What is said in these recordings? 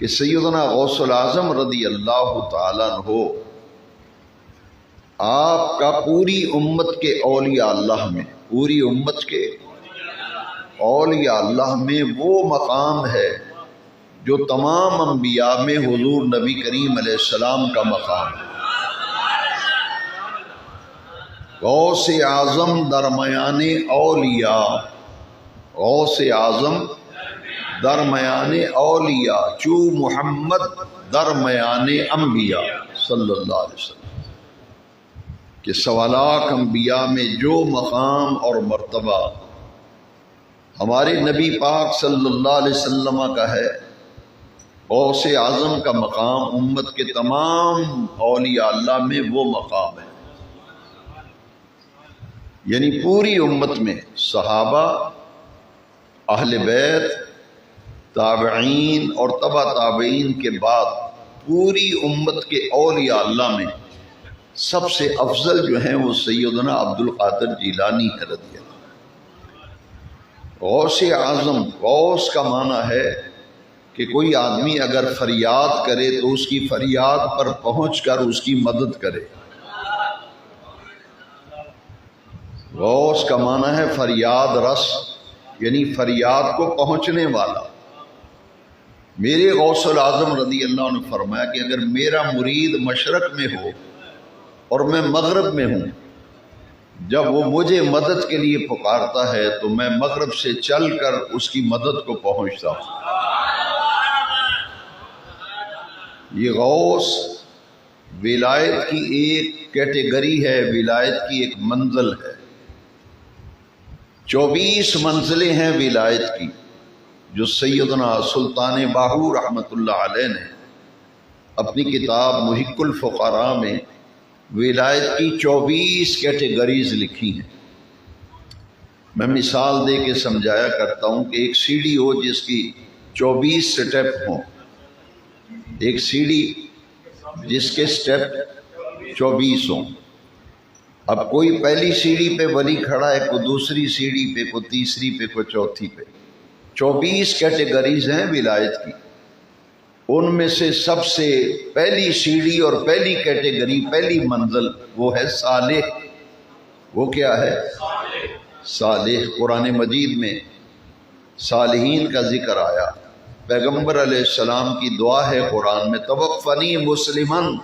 کہ سیدنا غوث الاعظم رضی اللہ تعالیٰ عنہ آپ کا پوری امت کے اولیاء اللہ میں، پوری امت کے اولیاء اللہ میں وہ مقام ہے جو تمام انبیاء میں حضور نبی کریم علیہ السلام کا مقام ہے۔ غوث اعظم درمیان اولیاء، غوث اعظم درمیان اولیاء، چو محمد درمیان انبیاء صلی اللہ علیہ وسلم، کہ سوا لاکھ انبیاء میں جو مقام اور مرتبہ ہمارے نبی پاک صلی اللہ علیہ وسلم کا ہے، غوث اعظم کا مقام امت کے تمام اولیاء اللہ میں وہ مقام ہے۔ یعنی پوری امت میں صحابہ، اہل بیت، تابعین اور تبع تابعین کے بعد پوری امت کے اولیاء اللہ میں سب سے افضل جو ہیں وہ سیدنا عبد القادر جیلانی ہے رضی اللہ۔ غوث اعظم، غوث کا معنی ہے کہ کوئی آدمی اگر فریاد کرے تو اس کی فریاد پر پہنچ کر اس کی مدد کرے۔ غوث کا معنی ہے فریاد رس، یعنی فریاد کو پہنچنے والا۔ میرے غوث الاعظم رضی اللہ عنہ نے فرمایا کہ اگر میرا مرید مشرق میں ہو اور میں مغرب میں ہوں، جب وہ مجھے مدد کے لیے پکارتا ہے تو میں مغرب سے چل کر اس کی مدد کو پہنچتا ہوں۔ یہ غوث ولایت کی ایک کیٹیگری ہے، ولایت کی ایک منزل ہے۔ 24 منزلیں ہیں ولایت کی، جو سیدنا سلطان باہو رحمۃ اللہ علیہ نے اپنی کتاب محق الفقراء میں ولایت کی 24 کیٹیگریز لکھی ہیں۔ میں مثال دے کے سمجھایا کرتا ہوں کہ ایک سیڑھی ہو جس کی 24 سٹیپ ہوں، ایک سیڑھی جس کے سٹیپ 24 ہوں۔ اب کوئی پہلی سیڑھی پہ ولی کھڑا ہے، کوئی دوسری سیڑھی پہ، کوئی تیسری پہ، کوئی چوتھی پہ۔ 24 کیٹیگریز ہیں ولایت کی۔ ان میں سے سب سے پہلی سیڑھی اور پہلی کیٹیگری، پہلی منزل وہ ہے صالح۔ وہ کیا ہے؟ صالح۔ قرآن مجید میں صالحین کا ذکر آیا، پیغمبر علیہ السلام کی دعا ہے قرآن میں، توفنی مسلمن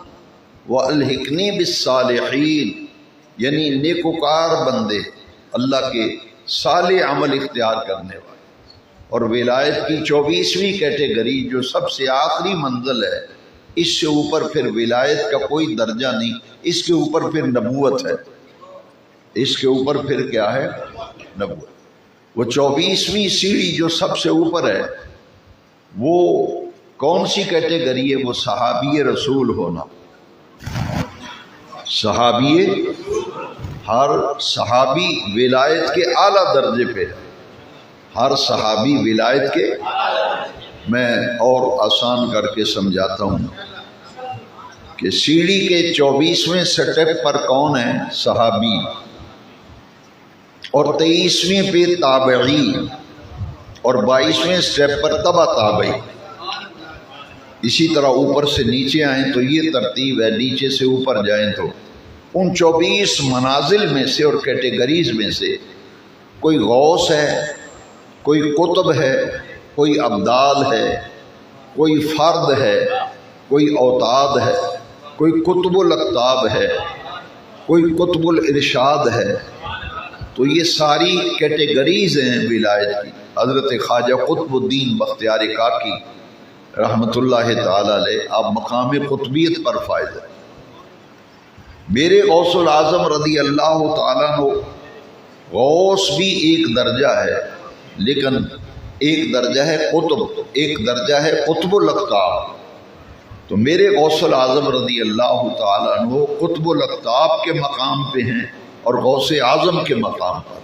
والحقنی بالصالحین، یعنی نیکوکار بندے، اللہ کے صالح عمل اختیار کرنے والے۔ اور ولایت کی 24ویں کیٹیگری جو سب سے آخری منزل ہے، اس سے اوپر پھر ولایت کا کوئی درجہ نہیں، اس کے اوپر پھر نبوت ہے، اس کے اوپر پھر کیا ہے؟ نبوت۔ وہ 24ویں سیڑھی جو سب سے اوپر ہے، وہ کون سی کیٹیگری ہے؟ وہ صحابی رسول ہونا۔ صحابی، ہر صحابی ولایت کے اعلیٰ درجے پہ ہے، ہر صحابی ولایت کے۔ میں اور آسان کر کے سمجھاتا ہوں کہ سیڑھی کے 24ویں سٹیپ پر کون ہے؟ صحابی، اور 23ویں پہ تابعی، اور 22ویں سٹیپ پر تبع تابعی۔ اسی طرح اوپر سے نیچے آئیں تو یہ ترتیب ہے، نیچے سے اوپر جائیں تو ان 24 منازل میں سے اور کیٹیگریز میں سے کوئی غوث ہے، کوئی قطب ہے، کوئی ابدال ہے، کوئی فرد ہے، کوئی اوتاد ہے، کوئی قطب الاقطاب ہے، کوئی قطب الارشاد ہے۔ تو یہ ساری کیٹیگریز ہیں ولایت کی۔ حضرت خواجہ قطب الدین بختیار کاکی رحمۃ اللہ تعالی علیہ، آپ مقام قطبیت پر فائز ہیں۔ میرے غوث الاعظم رضی اللہ تعالیٰ عنہ، غوث بھی ایک درجہ ہے، لیکن ایک درجہ ہے قطب، ایک درجہ ہے قطب الاقطاب۔ تو میرے غوث الاعظم رضی اللہ تعالیٰ عنہ قطب الاقطاب کے مقام پہ ہیں اور غوث اعظم کے مقام پر،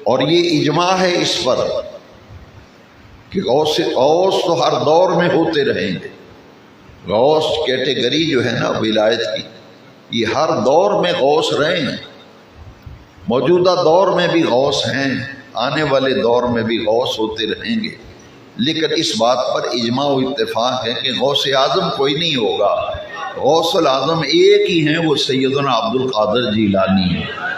اور یہ اجماع ہے اس پر کہ غوث تو ہر دور میں ہوتے رہیں گے۔ غوث کیٹیگری جو ہے نا ولایت کی، یہ ہر دور میں غوث رہے ہیں، موجودہ دور میں بھی غوث ہیں، آنے والے دور میں بھی غوث ہوتے رہیں گے۔ لیکن اس بات پر اجماع و اتفاق ہے کہ غوث اعظم کوئی نہیں ہوگا، غوث العظم ایک ہی ہیں، وہ سیدنا عبد القادر جیلانی ہیں۔